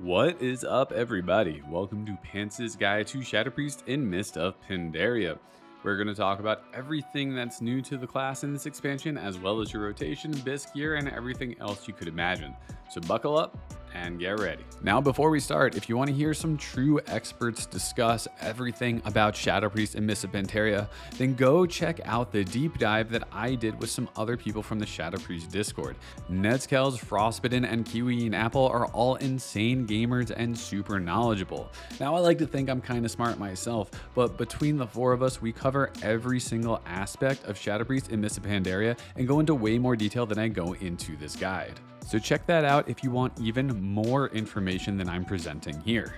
What is up, everybody? Welcome to Pants' Guide to Shadow Priest in Mist of Pandaria. We're going to talk about everything that's new to the class in this expansion, as well as your rotation, BIS gear, and everything else you could imagine. So buckle up and get ready. Now, before we start, if you want to hear some true experts discuss everything about Shadow Priest and Mists of Pandaria, then go check out the deep dive that I did with some other people from the Shadow Priest Discord. Netskells, Frostbitten, and Kiwi and Apple are all insane gamers and super knowledgeable. Now, I like to think I'm kind of smart myself, but between the four of us, we cover every single aspect of Shadow Priest and Mists of Pandaria and go into way more detail than I go into this guide. So check that out if you want even more information than I'm presenting here.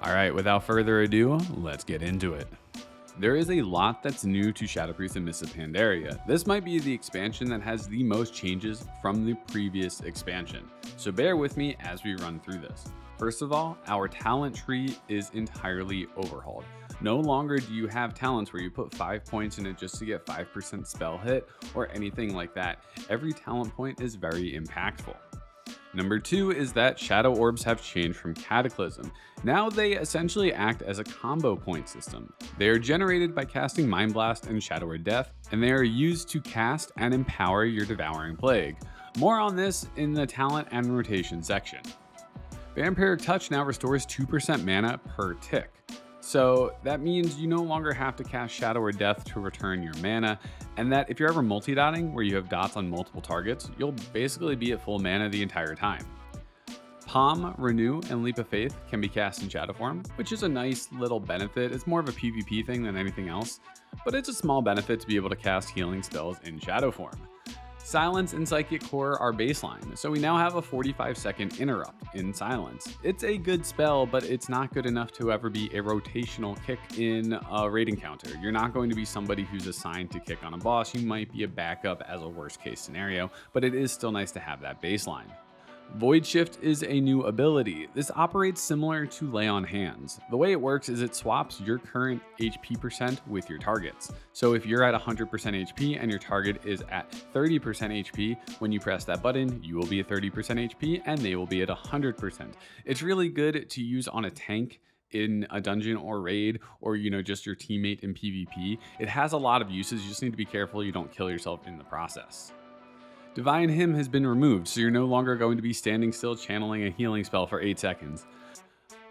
All right, without further ado, let's get into it. There is a lot that's new to Shadow Priest and Mists of Pandaria. This might be the expansion that has the most changes from the previous expansion, so bear with me as we run through this. First of all, our talent tree is entirely overhauled. No longer do you have talents where you put 5 points in it just to get 5% spell hit or anything like that. Every talent point is very impactful. Number 2 is that Shadow Orbs have changed from Cataclysm. Now they essentially act as a combo point system. They are generated by casting Mind Blast and Shadow Death, and they are used to cast and empower your Devouring Plague. More on this in the talent and rotation section. Vampiric Touch now restores 2% mana per tick. So that means you no longer have to cast Shadow or Death to return your mana, and that if you're ever multi-dotting where you have dots on multiple targets, you'll basically be at full mana the entire time. Palm, Renew, and Leap of Faith can be cast in Shadow form, which is a nice little benefit. It's more of a PvP thing than anything else, but it's a small benefit to be able to cast healing spells in Shadow form. Silence and Psychic Core are baseline, so we now have a 45-second interrupt in Silence. It's a good spell, but it's not good enough to ever be a rotational kick in a raid encounter. You're not going to be somebody who's assigned to kick on a boss. You might be a backup as a worst case scenario, but it is still nice to have that baseline. Void Shift is a new ability. This operates similar to Lay on Hands. The way it works is it swaps your current HP percent with your targets. So if you're at 100% HP and your target is at 30% HP, when you press that button, you will be at 30% HP and they will be at 100%. It's really good to use on a tank in a dungeon or raid, or just your teammate in PvP. It has a lot of uses. You just need to be careful you don't kill yourself in the process. Divine Hymn has been removed, so you're no longer going to be standing still channeling a healing spell for 8 seconds.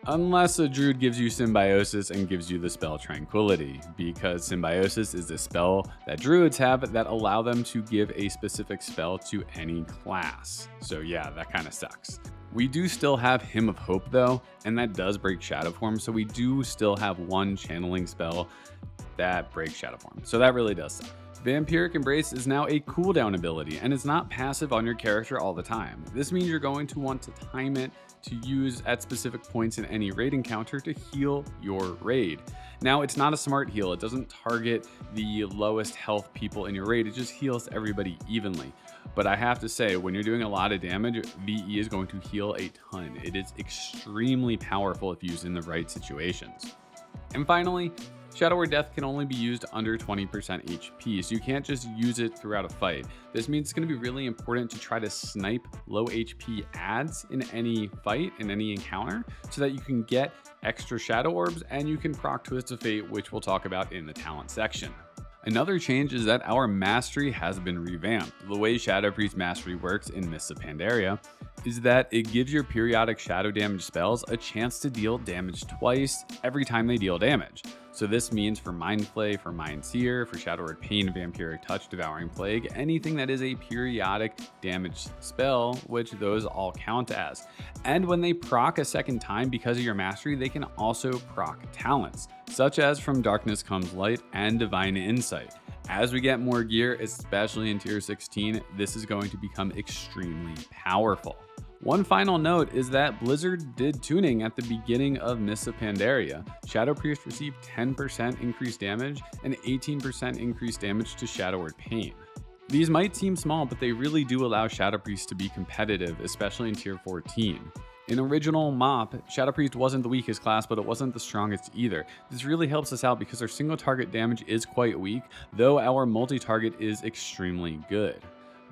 Unless a druid gives you Symbiosis and gives you the spell Tranquility, because Symbiosis is a spell that druids have that allow them to give a specific spell to any class. So yeah, that kind of sucks. We do still have Hymn of Hope though, and that does break Shadow form, so we do still have one channeling spell that breaks Shadow form. So that really does suck. Vampiric Embrace is now a cooldown ability, and it's not passive on your character all the time. This means you're going to want to time it to use at specific points in any raid encounter to heal your raid. Now, it's not a smart heal. It doesn't target the lowest health people in your raid. It just heals everybody evenly. But I have to say, when you're doing a lot of damage, VE is going to heal a ton. It is extremely powerful if used in the right situations. And finally, Shadow or Death can only be used under 20% HP, so you can't just use it throughout a fight. This means it's going to be really important to try to snipe low HP adds in any fight, in any encounter, so that you can get extra Shadow Orbs and you can proc Twist of Fate, which we'll talk about in the talent section. Another change is that our mastery has been revamped. The way Shadow Priest mastery works in Mists of Pandaria is that it gives your periodic shadow damage spells a chance to deal damage twice every time they deal damage. So this means for Mind Flay, for Mind Seer, for Shadow Word Pain, Vampiric Touch, Devouring Plague, anything that is a periodic damage spell, which those all count as. And when they proc a second time because of your mastery, they can also proc talents, such as From Darkness Comes Light and Divine Insight. As we get more gear, especially in tier 16, this is going to become extremely powerful. One final note is that Blizzard did tuning at the beginning of Mists of Pandaria. Shadow Priest received 10% increased damage and 18% increased damage to Shadow Word Pain. These might seem small, but they really do allow Shadow Priest to be competitive, especially in tier 14. In original MoP, Shadow Priest wasn't the weakest class, but it wasn't the strongest either. This really helps us out because our single target damage is quite weak, though our multi-target is extremely good.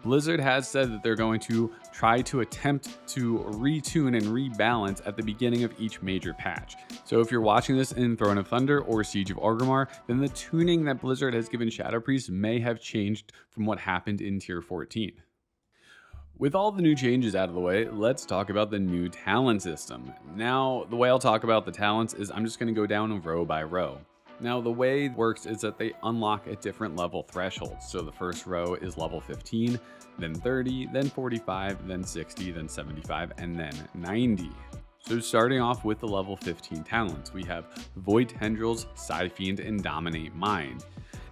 Blizzard has said that they're going to try to attempt to retune and rebalance at the beginning of each major patch. So if you're watching this in Throne of Thunder or Siege of Orgrimmar, then the tuning that Blizzard has given Shadow Priest may have changed from what happened in Tier 14. With all the new changes out of the way, let's talk about the new talent system. Now, the way I'll talk about the talents is I'm just going to go down row by row. Now, the way it works is that they unlock at different level thresholds. So the first row is level 15, then 30, then 45, then 60, then 75, and then 90. So starting off with the level 15 talents, we have Void Tendrils, Psyfiend, and Dominate Mind.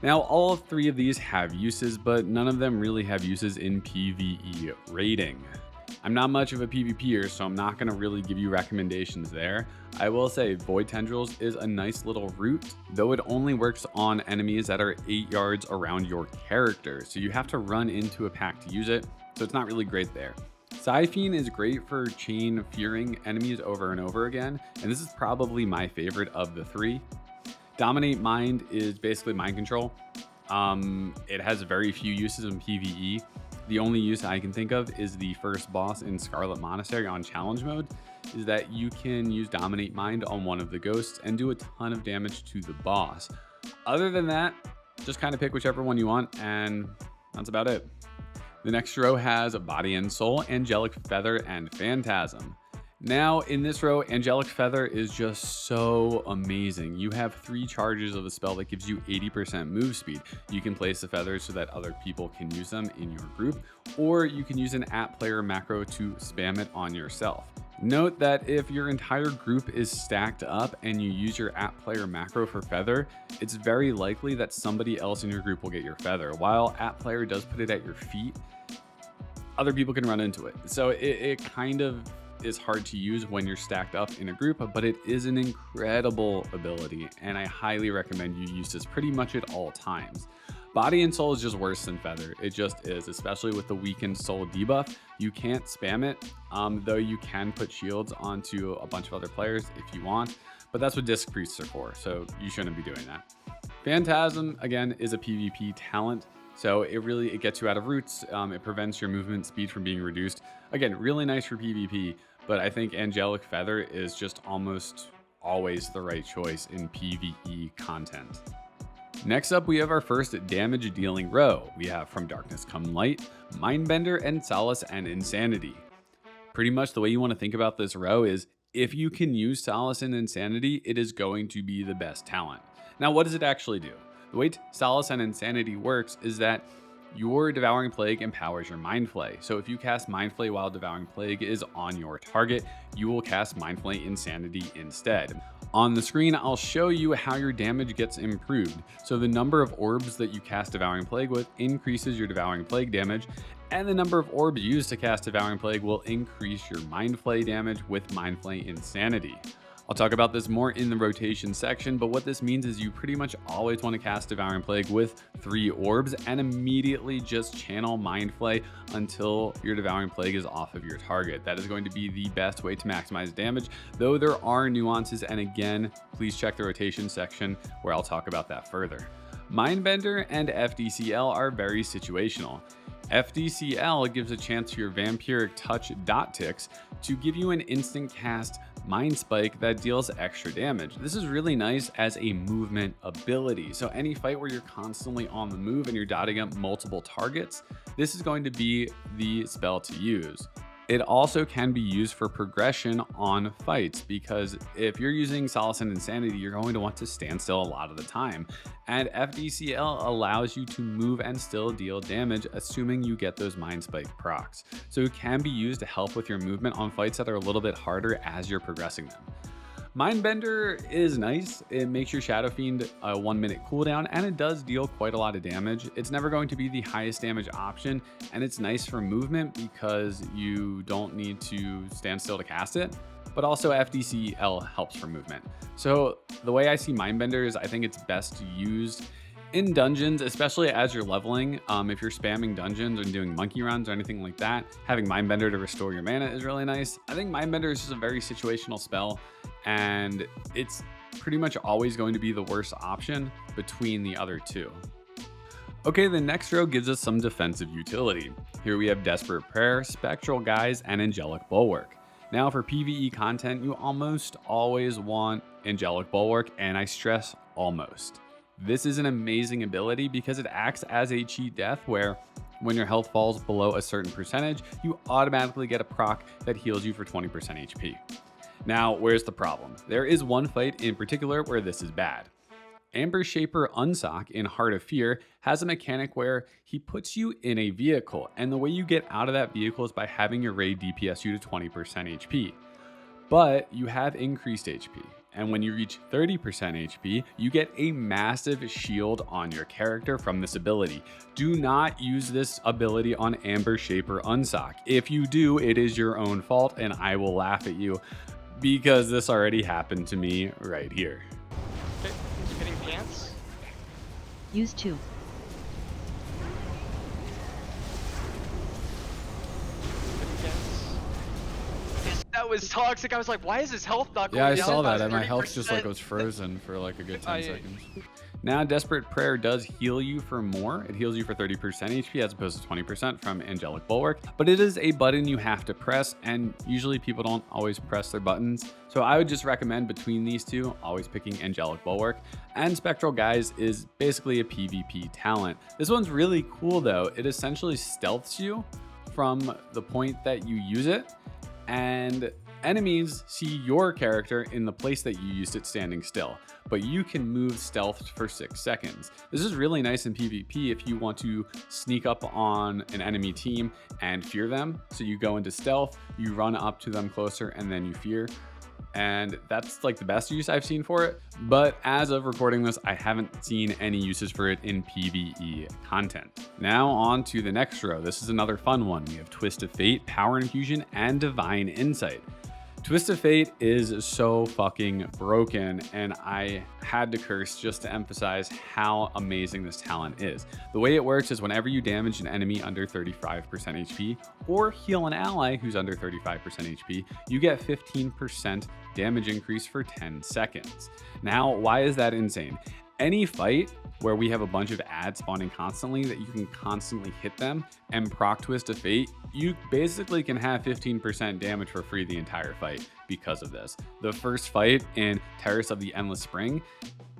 Now, all 3 of these have uses, but none of them really have uses in PvE rating. I'm not much of a PvPer, so I'm not going to really give you recommendations there. I will say Void Tendrils is a nice little route, though it only works on enemies that are 8 yards around your character, so you have to run into a pack to use it, so it's not really great there. Psyfiend is great for chain fearing enemies over and over again, and this is probably my favorite of the 3. Dominate Mind is basically mind control. It has very few uses in PvE. The only use I can think of is the first boss in Scarlet Monastery on challenge mode, is that you can use Dominate Mind on one of the ghosts and do a ton of damage to the boss. Other than that, just kind of pick whichever one you want, and that's about it. The next row has Body and Soul, Angelic Feather, and Phantasm. Now, in this row, Angelic Feather is just so amazing. You have 3 charges of a spell that gives you 80% move speed. You can place the feathers so that other people can use them in your group, or you can use an @player macro to spam it on yourself. Note that if your entire group is stacked up and you use your @player macro for Feather, it's very likely that somebody else in your group will get your Feather. While @player does put it at your feet, other people can run into it. So it kind of is hard to use when you're stacked up in a group, but it is an incredible ability, and I highly recommend you use this pretty much at all times. Body and Soul is just worse than Feather. It just is, especially with the Weakened Soul debuff. You can't spam it, though you can put shields onto a bunch of other players if you want, but that's what Disc Priests are for, so you shouldn't be doing that. Phantasm, again, is a PvP talent. So it gets you out of roots. It prevents your movement speed from being reduced. Again, really nice for PvP, but I think Angelic Feather is just almost always the right choice in PvE content. Next up, we have our first damage dealing row. We have From Darkness Come Light, Mindbender, and Solace and Insanity. Pretty much the way you want to think about this row is if you can use Solace and Insanity, it is going to be the best talent. Now, what does it actually do? The way Solace and Insanity works is that your Devouring Plague empowers your Mind Flay. So if you cast Mind Flay while Devouring Plague is on your target, you will cast Mind Flay Insanity instead. On the screen, I'll show you how your damage gets improved. So the number of orbs that you cast Devouring Plague with increases your Devouring Plague damage, and the number of orbs used to cast Devouring Plague will increase your Mind Flay damage with Mind Flay Insanity. I'll talk about this more in the rotation section, but what this means is you pretty much always want to cast Devouring Plague with 3 orbs and immediately just channel Mind Flay until your Devouring Plague is off of your target. That is going to be the best way to maximize damage, though there are nuances, and again, please check the rotation section where I'll talk about that further. Mindbender and FDCL are very situational. FDCL gives a chance to your Vampiric Touch dot ticks to give you an instant cast Mind Spike that deals extra damage. This is really nice as a movement ability. So any fight where you're constantly on the move and you're dotting up multiple targets, this is going to be the spell to use. It also can be used for progression on fights, because if you're using Solace and Insanity, you're going to want to stand still a lot of the time. And FDCL allows you to move and still deal damage, assuming you get those Mind Spike procs. So it can be used to help with your movement on fights that are a little bit harder as you're progressing them. Mindbender is nice. It makes your Shadow Fiend a 1-minute cooldown, and it does deal quite a lot of damage. It's never going to be the highest damage option, and it's nice for movement because you don't need to stand still to cast it, but also FDCL helps for movement. So the way I see Mindbender is I think it's best used in dungeons, especially as you're leveling. If you're spamming dungeons and doing monkey runs or anything like that, having Mindbender to restore your mana is really nice. I think Mindbender is just a very situational spell, and it's pretty much always going to be the worst option between the other two. Okay, the next row gives us some defensive utility. Here we have Desperate Prayer, Spectral Guise, and Angelic Bulwark. Now for PvE content, you almost always want Angelic Bulwark, and I stress almost. This is an amazing ability because it acts as a cheat death where when your health falls below a certain percentage, you automatically get a proc that heals you for 20% HP. Now, where's the problem? There is one fight in particular where this is bad. Amber Shaper Unsock in Heart of Fear has a mechanic where he puts you in a vehicle, and the way you get out of that vehicle is by having your raid DPS you to 20% HP. But you have increased HP, and when you reach 30% HP, you get a massive shield on your character from this ability. Do not use this ability on Amber Shaper Unsock. If you do, it is your own fault, and I will laugh at you because this already happened to me right here. Okay, he's getting pants. Use 2. That was toxic. I was like, why is his health not going Yeah, I down? saw by that, and my health 30%? just like was frozen for like a good 10 seconds. Now, Desperate Prayer does heal you for more. It heals you for 30% HP as opposed to 20% from Angelic Bulwark, but it is a button you have to press, and usually people don't always press their buttons. So I would just recommend between these two, always picking Angelic Bulwark. And Spectral Guise is basically a PvP talent. This one's really cool though. It essentially stealths you from the point that you use it, and enemies see your character in the place that you used it standing still, but you can move stealthed for 6 seconds. This is really nice in PvP if you want to sneak up on an enemy team and fear them. So you go into stealth, you run up to them closer, and then you fear. And that's like the best use I've seen for it. But as of recording this, I haven't seen any uses for it in PvE content. Now on to the next row. This is another fun one. We have Twist of Fate, Power Infusion, and Divine Insight. Twist of Fate is so fucking broken, and I had to curse just to emphasize how amazing this talent is. The way it works is whenever you damage an enemy under 35% HP or heal an ally who's under 35% HP, you get 15% damage increase for 10 seconds. Now, why is that insane? Any fight where we have a bunch of ads spawning constantly that you can constantly hit them and proc Twist of Fate, you basically can have 15% damage for free the entire fight because of this. The first fight in Terrace of the Endless Spring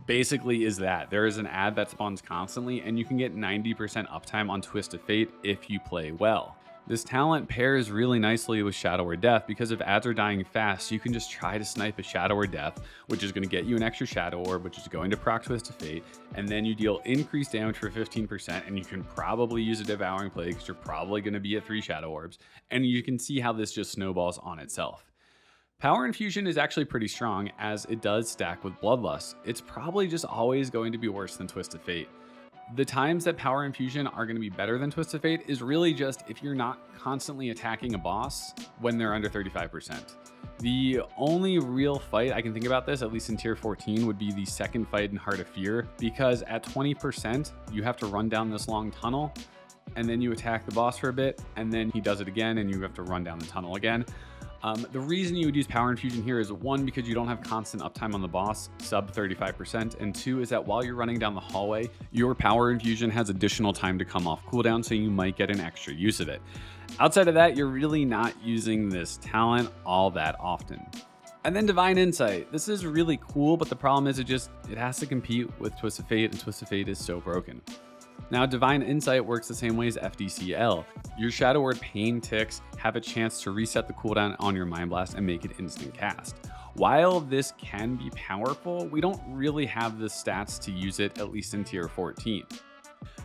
basically is that. There is an ad that spawns constantly, and you can get 90% uptime on Twist of Fate if you play well. This talent pairs really nicely with Shadow or Death because if ads are dying fast, you can just try to snipe a Shadow or Death, which is going to get you an extra Shadow Orb, which is going to proc Twist of Fate, and then you deal increased damage for 15%, and you can probably use a Devouring Plague because you're probably going to be at 3 Shadow Orbs, and you can see how this just snowballs on itself. Power Infusion is actually pretty strong as it does stack with Bloodlust. It's probably just always going to be worse than Twist of Fate. The times that Power Infusion are going to be better than Twist of Fate is really just if you're not constantly attacking a boss when they're under 35%. The only real fight I can think about this, at least in tier 14, would be the second fight in Heart of Fear, because at 20%, you have to run down this long tunnel, and then you attack the boss for a bit, and then he does it again, and you have to run down the tunnel again. The reason you would use Power Infusion here is 1, because you don't have constant uptime on the boss, sub 35%, and 2 is that while you're running down the hallway, your Power Infusion has additional time to come off cooldown, so you might get an extra use of it. Outside of that, you're really not using this talent all that often. And then Divine Insight. This is really cool, but the problem is it has to compete with Twist of Fate, and Twist of Fate is so broken. Now, Divine Insight works the same way as FDCL. Your Shadow Word Pain ticks have a chance to reset the cooldown on your Mind Blast and make it instant cast. While this can be powerful, we don't really have the stats to use it, at least in tier 14.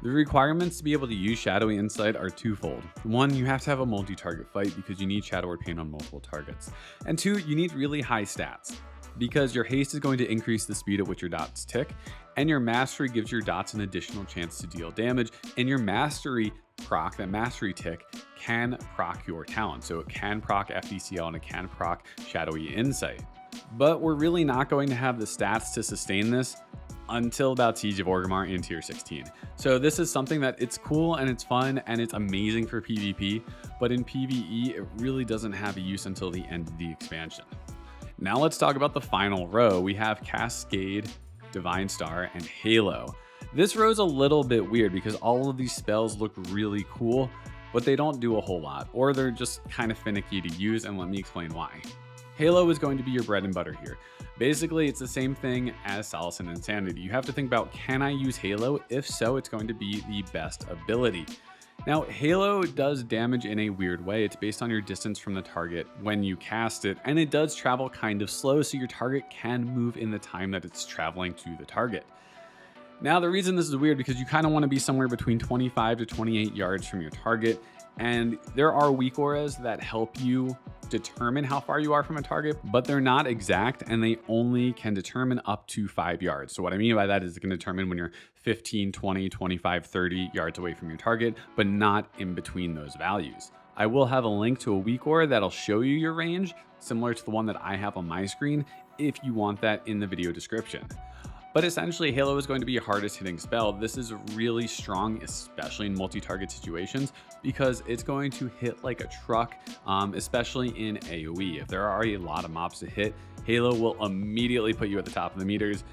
The requirements to be able to use Shadowy Insight are twofold. 1, you have to have a multi-target fight because you need Shadow Word Pain on multiple targets. And 2, you need really high stats, because your haste is going to increase the speed at which your dots tick, and your mastery gives your dots an additional chance to deal damage, and your mastery proc, that mastery tick, can proc your talent. So it can proc FDCL and it can proc Shadowy Insight. But we're really not going to have the stats to sustain this until about Siege of Orgrimmar in tier 16. So this is something that it's cool and it's fun and it's amazing for PvP, but in PvE, it really doesn't have a use until the end of the expansion. Now let's talk about the final row. We have Cascade, Divine Star, and Halo. This row is a little bit weird because all of these spells look really cool, but they don't do a whole lot, or they're just kind of finicky to use, and let me explain why. Halo is going to be your bread and butter here. Basically, it's the same thing as Solace and Insanity. You have to think about, can I use Halo? If so, it's going to be the best ability. Now, Halo does damage in a weird way. It's based on your distance from the target when you cast it, and it does travel kind of slow, so your target can move in the time that it's traveling to the target. Now, the reason this is weird because you kind of want to be somewhere between 25 to 28 yards from your target, and there are Weakauras that help you determine how far you are from a target, but they're not exact and they only can determine up to 5 yards. So what I mean by that is it can determine when you're 15, 20, 25, 30 yards away from your target, but not in between those values. I will have a link to a Weakaura that'll show you your range, similar to the one that I have on my screen, if you want that in the video description. But essentially, Halo is going to be your hardest hitting spell. This is really strong, especially in multi-target situations, because it's going to hit like a truck, especially in AoE. If there are a lot of mobs to hit, Halo will immediately put you at the top of the meters,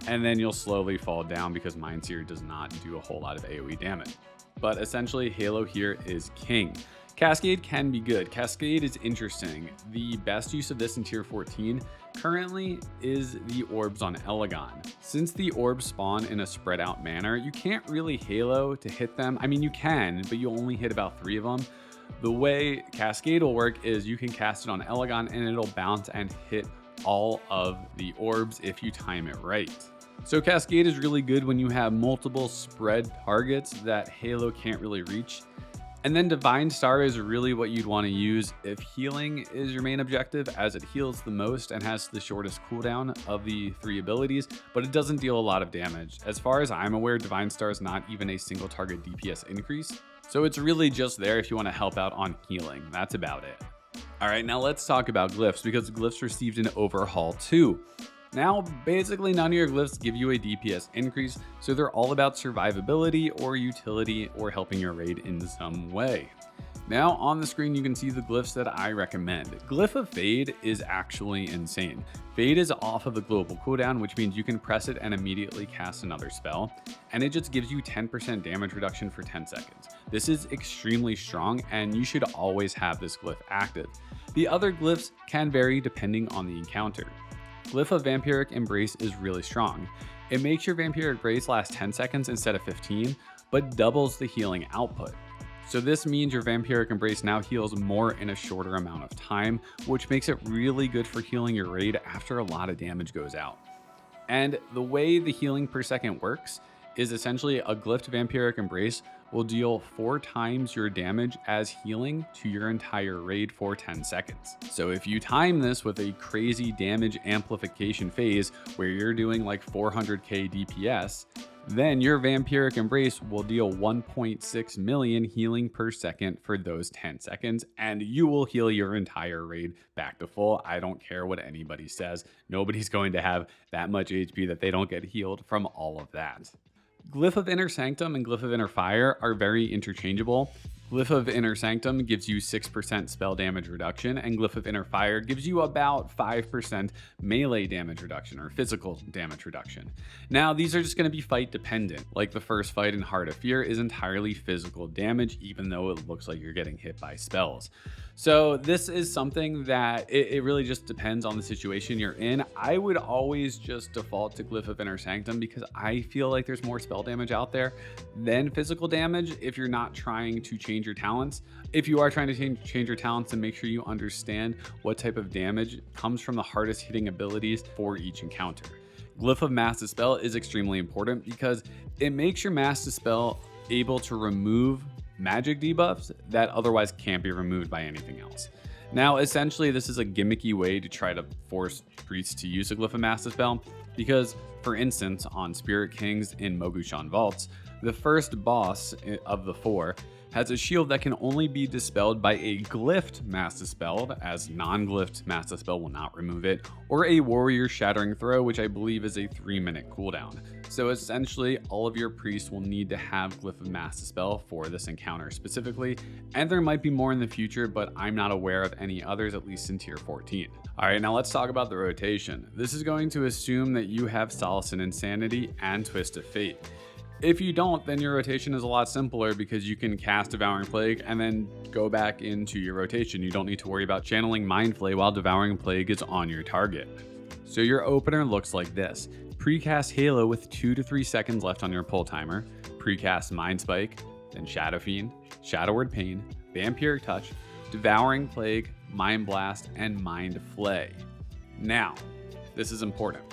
and then you'll slowly fall down because Mindseer does not do a whole lot of AoE damage. But essentially, Halo here is king. Cascade can be good. Cascade is interesting. The best use of this in tier 14 currently is the orbs on Elegon. Since the orbs spawn in a spread out manner, you can't really Halo to hit them. I mean, you can, but you only hit about 3 of them. The way Cascade will work is you can cast it on Elegon and it'll bounce and hit all of the orbs if you time it right. So Cascade is really good when you have multiple spread targets that Halo can't really reach. And then Divine Star is really what you'd want to use if healing is your main objective, as it heals the most and has the shortest cooldown of the 3 abilities, but it doesn't deal a lot of damage. As far as I'm aware, Divine Star is not even a single target DPS increase, so it's really just there if you want to help out on healing. That's about it. All right, now let's talk about Glyphs, because Glyphs received an overhaul too. Now, basically none of your glyphs give you a DPS increase, so they're all about survivability or utility or helping your raid in some way. Now on the screen you can see the glyphs that I recommend. Glyph of Fade is actually insane. Fade is off of the global cooldown, which means you can press it and immediately cast another spell, and it just gives you 10% damage reduction for 10 seconds. This is extremely strong and you should always have this glyph active. The other glyphs can vary depending on the encounter. Glyph of Vampiric Embrace is really strong. It makes your Vampiric Embrace last 10 seconds instead of 15, but doubles the healing output. So this means your Vampiric Embrace now heals more in a shorter amount of time, which makes it really good for healing your raid after a lot of damage goes out. And the way the healing per second works is essentially a glyphed Vampiric Embrace will deal 4 times your damage as healing to your entire raid for 10 seconds. So if you time this with a crazy damage amplification phase where you're doing like 400k DPS, then your Vampiric Embrace will deal 1.6 million healing per second for those 10 seconds, and you will heal your entire raid back to full. I don't care what anybody says. Nobody's going to have that much HP that they don't get healed from all of that. Glyph of Inner Sanctum and Glyph of Inner Fire are very interchangeable. Glyph of Inner Sanctum gives you 6% spell damage reduction, and Glyph of Inner Fire gives you about 5% melee damage reduction or physical damage reduction. Now, these are just going to be fight dependent. Like the first fight in Heart of Fear is entirely physical damage, even though it looks like you're getting hit by spells. So this is something that it really just depends on the situation you're in. I would always just default to Glyph of Inner Sanctum because I feel like there's more spell damage out there than physical damage if you're not trying to change your talents. If you are trying to change your talents, then make sure you understand what type of damage comes from the hardest hitting abilities for each encounter. Glyph of Mass Dispel is extremely important because it makes your Mass Dispel able to remove magic debuffs that otherwise can't be removed by anything else. Now, essentially, this is a gimmicky way to try to force priests to use a Glyph of Mass Dispel because, for instance, on Spirit Kings in Mogushan Vaults, the first boss of the 4 has a shield that can only be dispelled by a glyphed Mass Dispelled, as non-glyphed Mass Dispel will not remove it, or a Warrior Shattering Throw, which I believe is a 3-minute cooldown. So essentially, all of your priests will need to have Glyph of Mass Dispel for this encounter specifically, and there might be more in the future, but I'm not aware of any others, at least in tier 14. All right, now let's talk about the rotation. This is going to assume that you have Solace and Insanity and Twist of Fate. If you don't, then your rotation is a lot simpler because you can cast Devouring Plague and then go back into your rotation. You don't need to worry about channeling Mind Flay while Devouring Plague is on your target. So your opener looks like this. Precast Halo with 2 to 3 seconds left on your pull timer, precast Mind Spike, then Shadow Fiend, Shadow Word Pain, Vampiric Touch, Devouring Plague, Mind Blast, and Mind Flay. Now, this is important.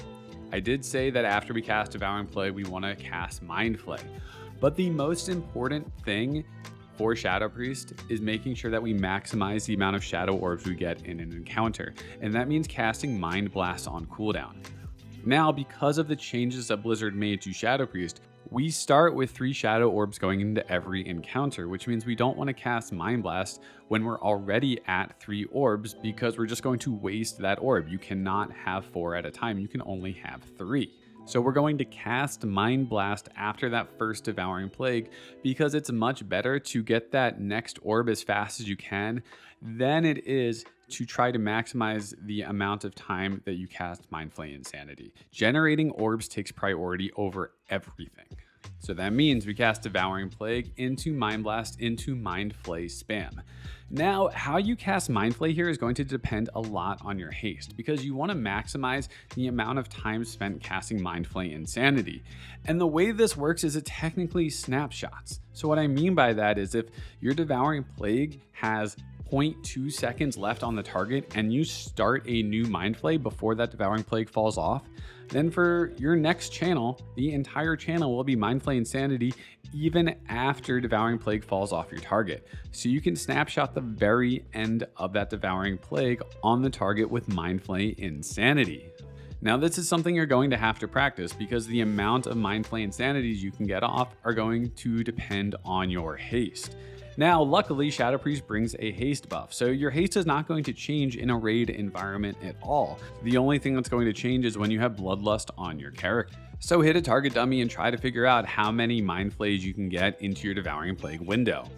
I did say that after we cast Devouring Plague, we want to cast Mind Flay. But the most important thing for Shadow Priest is making sure that we maximize the amount of Shadow Orbs we get in an encounter. And that means casting Mind Blast on cooldown. Now, because of the changes that Blizzard made to Shadow Priest, we start with 3 Shadow Orbs going into every encounter, which means we don't want to cast Mind Blast when we're already at 3 orbs because we're just going to waste that orb. You cannot have 4 at a time, you can only have 3. So we're going to cast Mind Blast after that first Devouring Plague because it's much better to get that next orb as fast as you can than it is to try to maximize the amount of time that you cast Mind Flay Insanity. Generating orbs takes priority over everything. So that means we cast Devouring Plague into Mind Blast into Mind Flay spam. Now, how you cast Mind Flay here is going to depend a lot on your haste because you want to maximize the amount of time spent casting Mind Flay Insanity. And the way this works is it technically snapshots. So what I mean by that is if your Devouring Plague has 0.2 seconds left on the target and you start a new Mind Flay before that Devouring Plague falls off, then for your next channel, the entire channel will be Mind Flay Insanity even after Devouring Plague falls off your target. So you can snapshot the very end of that Devouring Plague on the target with Mind Flay Insanity. Now this is something you're going to have to practice because the amount of Mind Flay Insanities you can get off are going to depend on your haste. Now, luckily, Shadow Priest brings a haste buff, so your haste is not going to change in a raid environment at all. The only thing that's going to change is when you have Bloodlust on your character. So hit a target dummy and try to figure out how many Mind Flays you can get into your Devouring Plague window.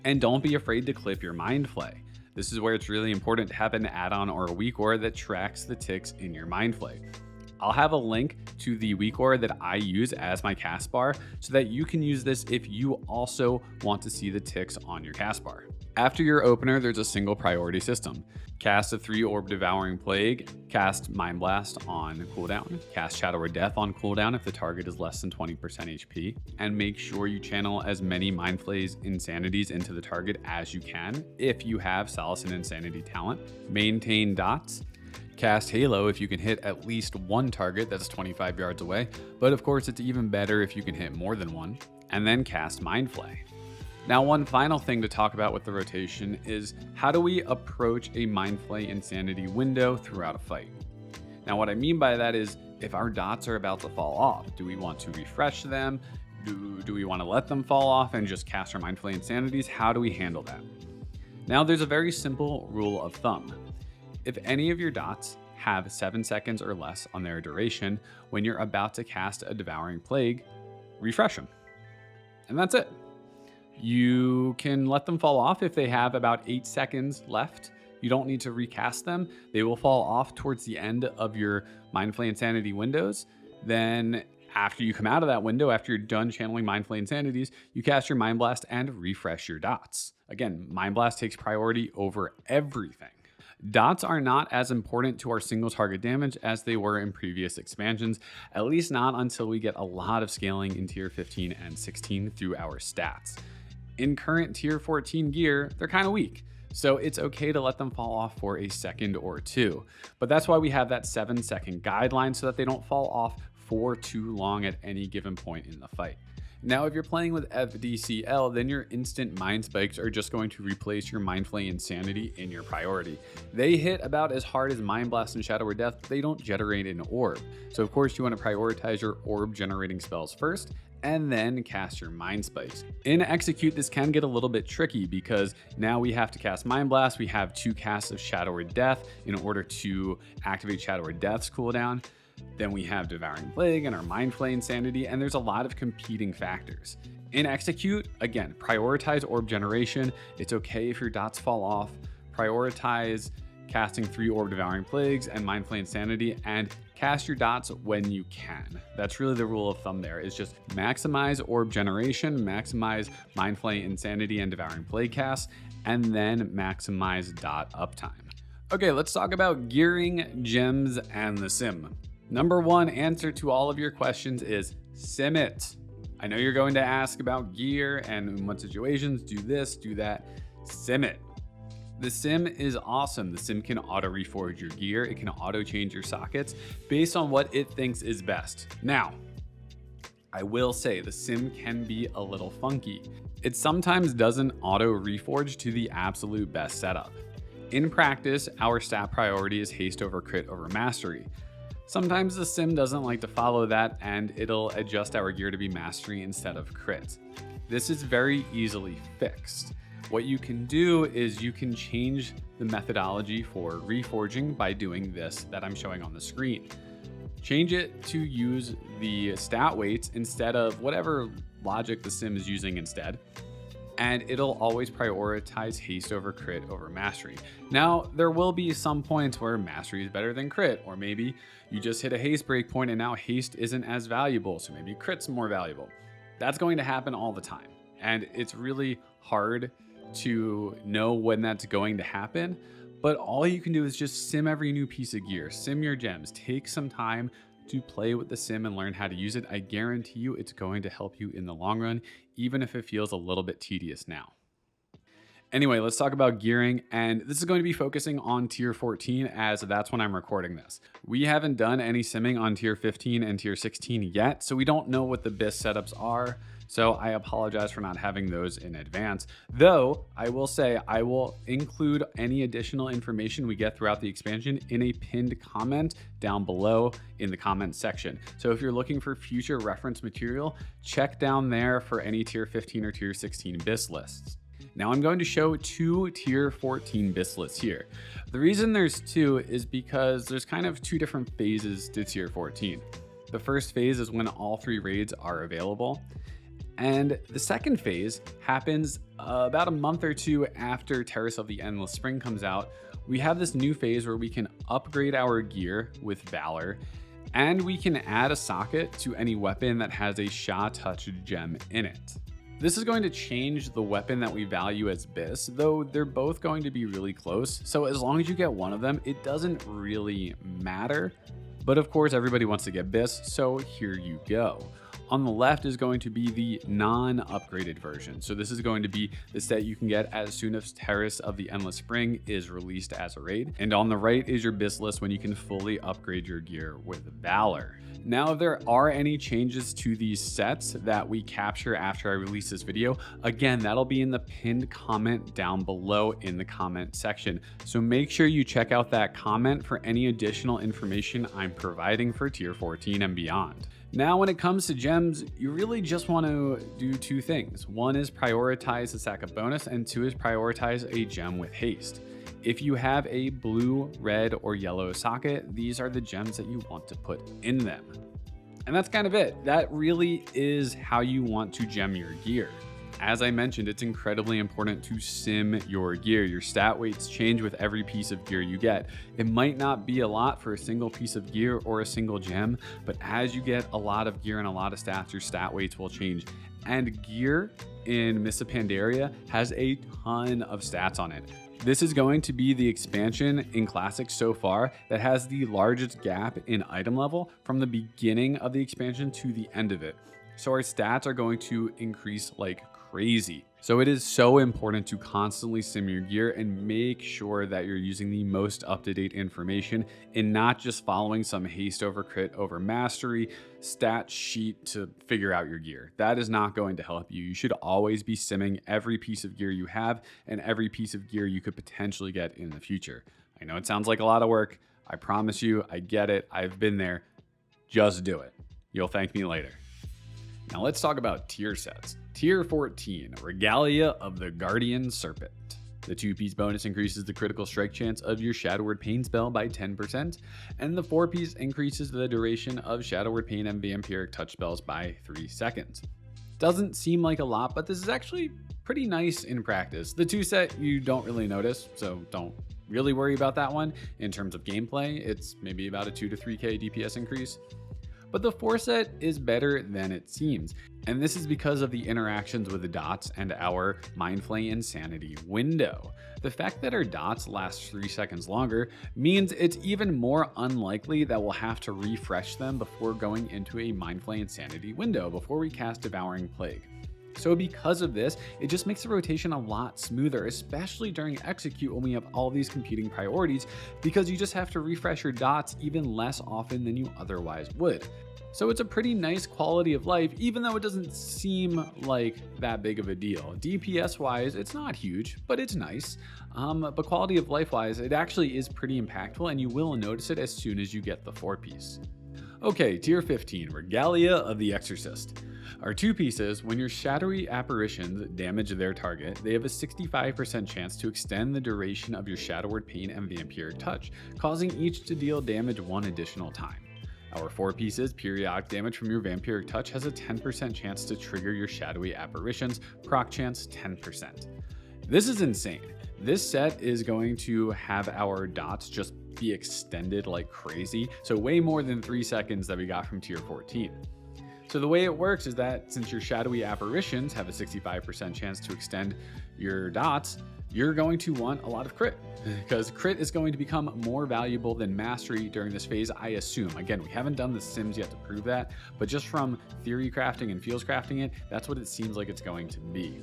And don't be afraid to clip your Mind Flay. This is where it's really important to have an add-on or a Weakauras that tracks the ticks in your Mind Flay. I'll have a link to the Weakauras that I use as my cast bar so that you can use this if you also want to see the ticks on your cast bar. After your opener, there's a single priority system. Cast a 3-orb Devouring Plague, cast Mind Blast on cooldown, cast Shadow or Death on cooldown if the target is less than 20% HP, and make sure you channel as many Mind Flays Insanities into the target as you can if you have Solace and Insanity talent. Maintain dots. Cast Halo if you can hit at least one target that's 25 yards away, but of course it's even better if you can hit more than one, and then cast Mind Flay. Now, one final thing to talk about with the rotation is how do we approach a Mind Flay Insanity window throughout a fight? Now, what I mean by that is if our dots are about to fall off, do we want to refresh them? Do we want to let them fall off and just cast our Mind Flay Insanities? How do we handle that? Now, there's a very simple rule of thumb. If any of your dots have 7 seconds or less on their duration, when you're about to cast a Devouring Plague, refresh them. And that's it. You can let them fall off if they have about 8 seconds left. You don't need to recast them. They will fall off towards the end of your Mind Flay Insanity windows. Then after you come out of that window, after you're done channeling Mind Flay Insanities, you cast your Mind Blast and refresh your dots. Again, Mind Blast takes priority over everything. Dots are not as important to our single target damage as they were in previous expansions, at least not until we get a lot of scaling in tier 15 and 16 through our stats. In current tier 14 gear, they're kind of weak, so it's okay to let them fall off for a second or two. But that's why we have that 7-second guideline so that they don't fall off for too long at any given point in the fight. Now, if you're playing with FDCL, then your instant Mind Spikes are just going to replace your Mind Flay Insanity in your priority. They hit about as hard as Mind Blast and Shadow or Death, but they don't generate an orb. So of course you want to prioritize your orb generating spells first, and then cast your Mind Spikes. In Execute, this can get a little bit tricky because now we have to cast Mind Blast. We have 2 casts of Shadow or Death in order to activate Shadow or Death's cooldown. Then we have Devouring Plague and our Mind Flay Insanity, and there's a lot of competing factors. In Execute, again, prioritize orb generation. It's okay if your dots fall off. Prioritize casting 3 Orb Devouring Plagues and Mind Flay Insanity, and cast your dots when you can. That's really the rule of thumb there, is just maximize orb generation, maximize Mind Flay Insanity and Devouring Plague cast, and then maximize dot uptime. Okay, let's talk about gearing, gems, and the sim. Number 1 answer to all of your questions is sim it. I know you're going to ask about gear and in what situations, do this, do that. Sim it. The sim is awesome. The sim can auto reforge your gear. It can auto change your sockets based on what it thinks is best. Now, I will say the sim can be a little funky. It sometimes doesn't auto reforge to the absolute best setup. In practice, our stat priority is haste over crit over mastery. Sometimes the sim doesn't like to follow that and it'll adjust our gear to be mastery instead of crit. This is very easily fixed. What you can do is you can change the methodology for reforging by doing this that I'm showing on the screen. Change it to use the stat weights instead of whatever logic the sim is using instead, and it'll always prioritize haste over crit over mastery. Now, there will be some points where mastery is better than crit, or maybe you just hit a haste breakpoint and now haste isn't as valuable, so maybe crit's more valuable. That's going to happen all the time, and it's really hard to know when that's going to happen, but all you can do is just sim every new piece of gear, sim your gems, take some time to play with the sim and learn how to use it. I guarantee you it's going to help you in the long run, even if it feels a little bit tedious now. Anyway, let's talk about gearing, and this is going to be focusing on tier 14 as that's when I'm recording this. We haven't done any simming on tier 15 and tier 16 yet, so we don't know what the BIS setups are. So I apologize for not having those in advance. Though I will say I will include any additional information we get throughout the expansion in a pinned comment down below in the comment section. So if you're looking for future reference material, check down there for any tier 15 or tier 16 BIS lists. Now I'm going to show 2 tier 14 BIS lists here. The reason there's 2 is because there's kind of 2 different phases to tier 14. The first phase is when all 3 raids are available. And the second phase happens about a month or 2 after Terrace of the Endless Spring comes out. We have this new phase where we can upgrade our gear with Valor, and we can add a socket to any weapon that has a Sha Touch gem in it. This is going to change the weapon that we value as BIS, though they're both going to be really close. So as long as you get one of them, it doesn't really matter. But of course, everybody wants to get BIS, so here you go. On the left is going to be the non-upgraded version. So this is going to be the set you can get as soon as Terrace of the Endless Spring is released as a raid. And on the right is your BIS list when you can fully upgrade your gear with Valor. Now, if there are any changes to these sets that we capture after I release this video, again, that'll be in the pinned comment down below in the comment section. So make sure you check out that comment for any additional information I'm providing for tier 14 and beyond. Now, when it comes to gems, you really just want to do 2 things. 1 is prioritize the stack up bonus, and 2 is prioritize a gem with haste. If you have a blue, red, or yellow socket, these are the gems that you want to put in them. And that's kind of it. That really is how you want to gem your gear. As I mentioned, it's incredibly important to sim your gear. Your stat weights change with every piece of gear you get. It might not be a lot for a single piece of gear or a single gem, but as you get a lot of gear and a lot of stats, your stat weights will change. And gear in Mists of Pandaria has a ton of stats on it. This is going to be the expansion in Classic so far that has the largest gap in item level from the beginning of the expansion to the end of it. So our stats are going to increase like crazy. So it is so important to constantly sim your gear and make sure that you're using the most up-to-date information and not just following some haste over crit over mastery stat sheet to figure out your gear. That is not going to help you. You should always be simming every piece of gear you have and every piece of gear you could potentially get in the future. I know it sounds like a lot of work. I promise you, I get it. I've been there. Just do it. You'll thank me later. Now let's talk about tier sets. Tier 14, Regalia of the Guardian Serpent. The 2-piece bonus increases the critical strike chance of your Shadow Word Pain spell by 10%, and the 4-piece increases the duration of Shadow Word Pain and Vampiric Touch spells by 3 seconds. Doesn't seem like a lot, but this is actually pretty nice in practice. The 2 set you don't really notice, so don't really worry about that one. In terms of gameplay, it's maybe about a 2 to 3k DPS increase. But the 4 set is better than it seems, and this is because of the interactions with the dots and our Mind Flay Insanity window. The fact that our dots last 3 seconds longer means it's even more unlikely that we'll have to refresh them before going into a Mind Flay Insanity window before we cast Devouring Plague. So because of this, it just makes the rotation a lot smoother, especially during execute when we have all these competing priorities, because you just have to refresh your dots even less often than you otherwise would. So it's a pretty nice quality of life, even though it doesn't seem like that big of a deal. DPS wise, it's not huge, but it's nice. But quality of life wise, it actually is pretty impactful, and you will notice it as soon as you get the 4-piece. Okay, tier 15, Regalia of the Exorcist. Our 2 pieces, when your shadowy apparitions damage their target, they have a 65% chance to extend the duration of your Shadow Word Pain and Vampiric Touch, causing each to deal damage 1 additional time. Our 4 pieces, periodic damage from your Vampiric Touch has a 10% chance to trigger your shadowy apparitions, proc chance 10%. This is insane. This set is going to have our dots just be extended like crazy, so way more than 3 seconds that we got from tier 14. So the way it works is that since your shadowy apparitions have a 65% chance to extend your dots, you're going to want a lot of crit, because crit is going to become more valuable than mastery during this phase, I assume. Again, we haven't done the sims yet to prove that, but just from theory crafting and feels crafting it, that's what it seems like it's going to be.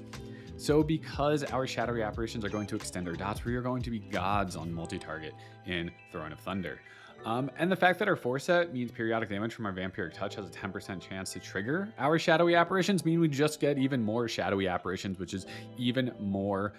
So because our shadowy apparitions are going to extend our dots, we are going to be gods on multi-target in Throne of Thunder. And the fact that our 4 set means periodic damage from our Vampiric Touch has a 10% chance to trigger our shadowy apparitions mean we just get even more shadowy apparitions, which is even more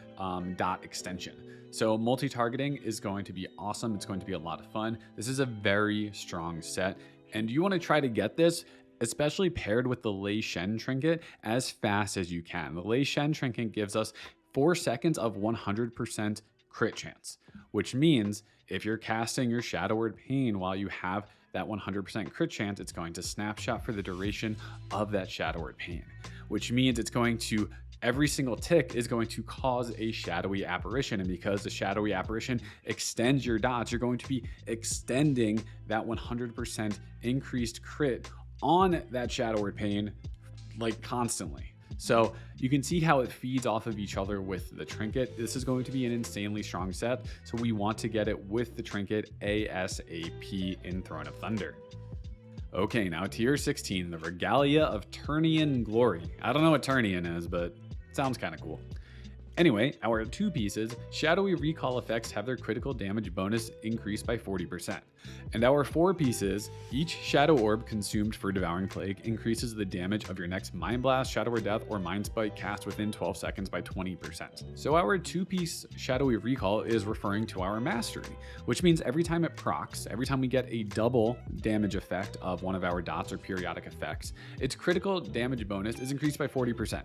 dot extension. So multi-targeting is going to be awesome. It's going to be a lot of fun. This is a very strong set, and you want to try to get this, especially paired with the Lei Shen trinket, as fast as you can. The Lei Shen trinket gives us 4 seconds of 100% crit chance, which means if you're casting your Shadow Word Pain while you have that 100% crit chance, it's going to snapshot for the duration of that Shadow Word Pain, which means it's going to, every single tick is going to cause a shadowy apparition. And because the shadowy apparition extends your dots, you're going to be extending that 100% increased crit on that Shadow Word Pain like constantly. So you can see how it feeds off of each other with the trinket. This is going to be an insanely strong set, so we want to get it with the trinket ASAP in Throne of Thunder. Okay, now tier 16, the Regalia of Turnian Glory. I don't know what Turnian is, but it sounds kind of cool. Anyway, our 2 pieces, shadowy recall effects have their critical damage bonus increased by 40%. And our 4 pieces, each shadow orb consumed for Devouring Plague increases the damage of your next Mind Blast, Shadow Word Death, or Mind Spike cast within 12 seconds by 20%. So our 2-piece shadowy recall is referring to our mastery, which means every time it procs, every time we get a double damage effect of one of our dots or periodic effects, its critical damage bonus is increased by 40%.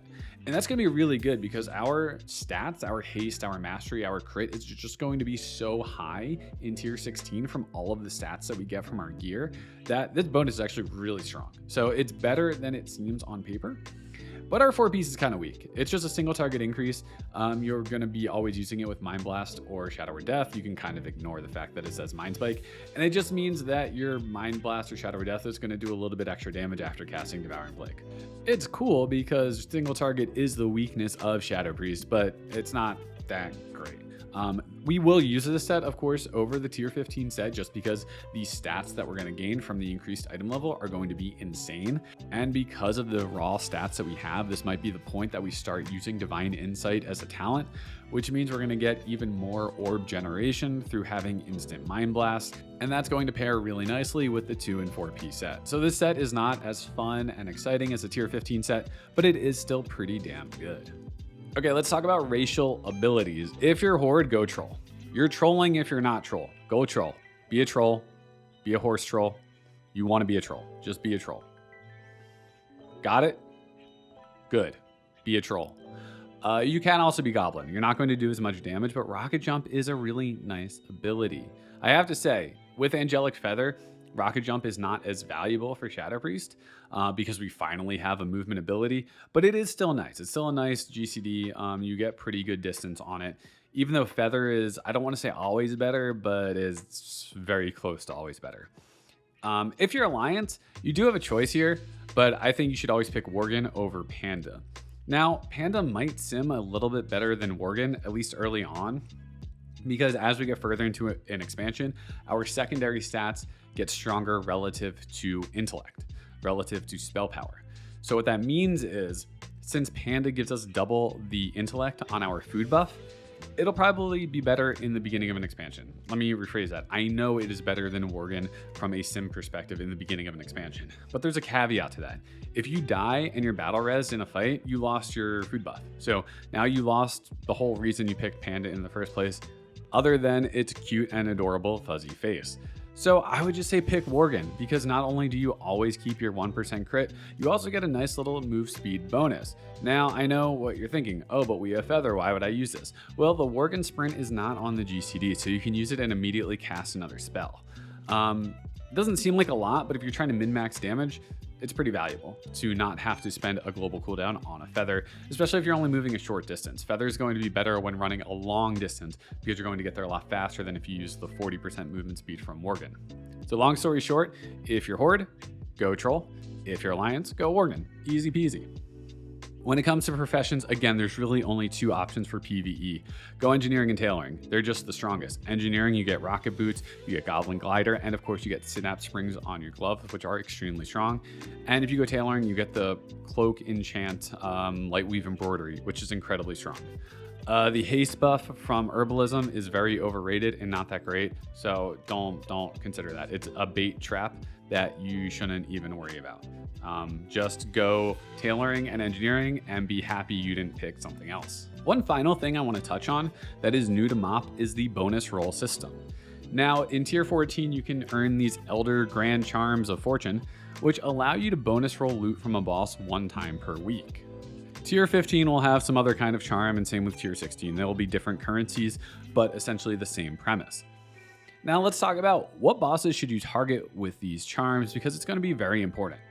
And that's going to be really good because our stats, our haste, our mastery, our crit is just going to be so high in tier 16 from all of the stats that we get from our gear that this bonus is actually really strong. So it's better than it seems on paper. But our 4-piece is kind of weak. It's just a single target increase. You're going to be always using it with Mind Blast or Shadow Word Death. You can kind of ignore the fact that it says Mind Spike. And it just means that your Mind Blast or Shadow Word Death is going to do a little bit extra damage after casting Devouring Plague. It's cool because single target is the weakness of Shadow Priest, but it's not that great. We will use this set, of course, over the tier 15 set just because the stats that we're going to gain from the increased item level are going to be insane. And because of the raw stats that we have, this might be the point that we start using Divine Insight as a talent, which means we're going to get even more orb generation through having instant Mind Blast. And that's going to pair really nicely with the 2 and 4-piece set. So this set is not as fun and exciting as a tier 15 set, but it is still pretty damn good. Okay, let's talk about racial abilities. If you're Horde, go troll. You're trolling if you're not troll. Go troll. Be a troll. Be a horse troll. You want to be a troll. Just be a troll. Got it? Good. Be a troll. You can also be Goblin. You're not going to do as much damage, but Rocket Jump is a really nice ability. I have to say, with Angelic Feather, Rocket Jump is not as valuable for Shadow Priest because we finally have a movement ability, but it is still nice. It's still a nice GCD. You get pretty good distance on it. even though Feather is, I don't want to say always better, but is very close to always better. If you're Alliance, you do have a choice here, but I think you should always pick Worgen over Panda. Now, Panda might sim a little bit better than Worgen, at least early on, because as we get further into an expansion, our secondary stats get stronger relative to intellect, relative to spell power. So what that means is, since Panda gives us double the intellect on our food buff, it'll probably be better in the beginning of an expansion. Let me rephrase that. I know it is better than Worgen from a sim perspective in the beginning of an expansion, but there's a caveat to that. If you die and you're battle res in a fight, you lost your food buff. So now you lost the whole reason you picked Panda in the first place, other than its cute and adorable fuzzy face. So I would just say pick Worgen, because not only do you always keep your 1% crit, you also get a nice little move speed bonus. Now, I know what you're thinking, oh, but we have Feather, why would I use this? Well, the Worgen Sprint is not on the GCD, so you can use it and immediately cast another spell. It doesn't seem like a lot, but if you're trying to min-max damage, it's pretty valuable to not have to spend a global cooldown on a Feather, especially if you're only moving a short distance. Feather is going to be better when running a long distance because you're going to get there a lot faster than if you use the 40% movement speed from Worgen. So long story short, if you're Horde, go Troll. If you're Alliance, go Worgen. Easy peasy. When it comes to professions, again, there's really only two options for PvE. Go Engineering and Tailoring. They're just the strongest. Engineering, you get Rocket Boots, you get Goblin Glider, and of course you get Synapse Springs on your glove, which are extremely strong. And if you go Tailoring, you get the Cloak Enchant Lightweave Embroidery, which is incredibly strong. The haste buff from Herbalism is very overrated and not that great, so don't consider that. It's a bait trap that you shouldn't even worry about. Just go Tailoring and Engineering and be happy you didn't pick something else. One final thing I want to touch on that is new to MoP is the bonus roll system. Now, in Tier 14, you can earn these Elder Grand Charms of Fortune, which allow you to bonus roll loot from a boss one time per week. Tier 15 will have some other kind of charm, and same with Tier 16. There will be different currencies, but essentially the same premise. Now let's talk about what bosses should you target with these charms, because it's going to be very important.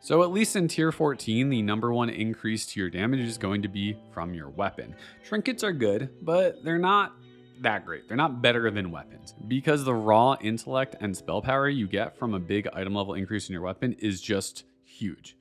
So at least in Tier 14, the number one increase to your damage is going to be from your weapon. Trinkets are good, but they're not that great. They're not better than weapons, because the raw intellect and spell power you get from a big item level increase in your weapon is just huge.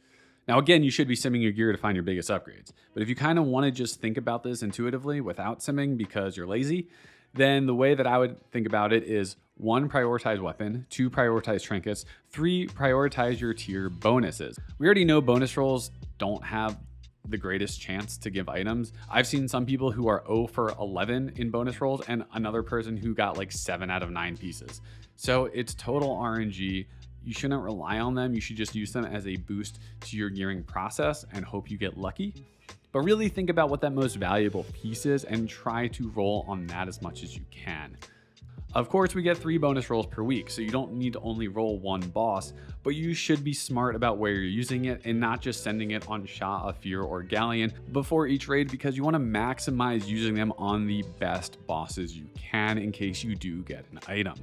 Now, again, you should be simming your gear to find your biggest upgrades. But if you kind of want to just think about this intuitively without simming because you're lazy, then the way that I would think about it is 1, prioritize weapon, 2, prioritize trinkets, 3, prioritize your tier bonuses. We already know bonus rolls don't have the greatest chance to give items. I've seen some people who are 0 for 11 in bonus rolls and another person who got like 7 out of 9 pieces. So it's total RNG. You shouldn't rely on them. You should just use them as a boost to your gearing process and hope you get lucky. But really think about what that most valuable piece is and try to roll on that as much as you can. Of course, we get 3 bonus rolls per week, so you don't need to only roll 1 boss, but you should be smart about where you're using it and not just sending it on Shah of Fear or Galleon before each raid, because you want to maximize using them on the best bosses you can in case you do get an item.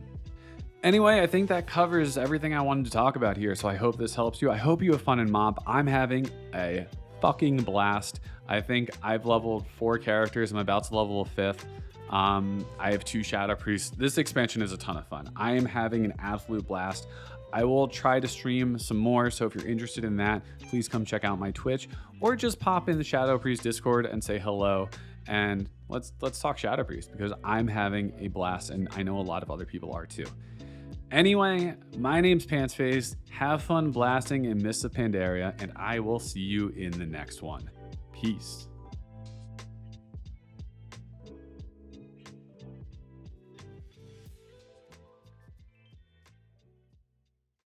Anyway, I think that covers everything I wanted to talk about here, so I hope this helps you. I hope you have fun in MoP. I'm having a fucking blast. I think I've leveled 4 characters. I'm about to level a 5th. I have 2 Shadow Priests. This expansion is a ton of fun. I am having an absolute blast. I will try to stream some more, so if you're interested in that, please come check out my Twitch, or just pop in the Shadow Priest Discord and say hello, and let's talk Shadow Priest, because I'm having a blast, and I know a lot of other people are too. Anyway, my name's Pantsface. Have fun blasting in Mists of Pandaria, and I will see you in the next one. Peace.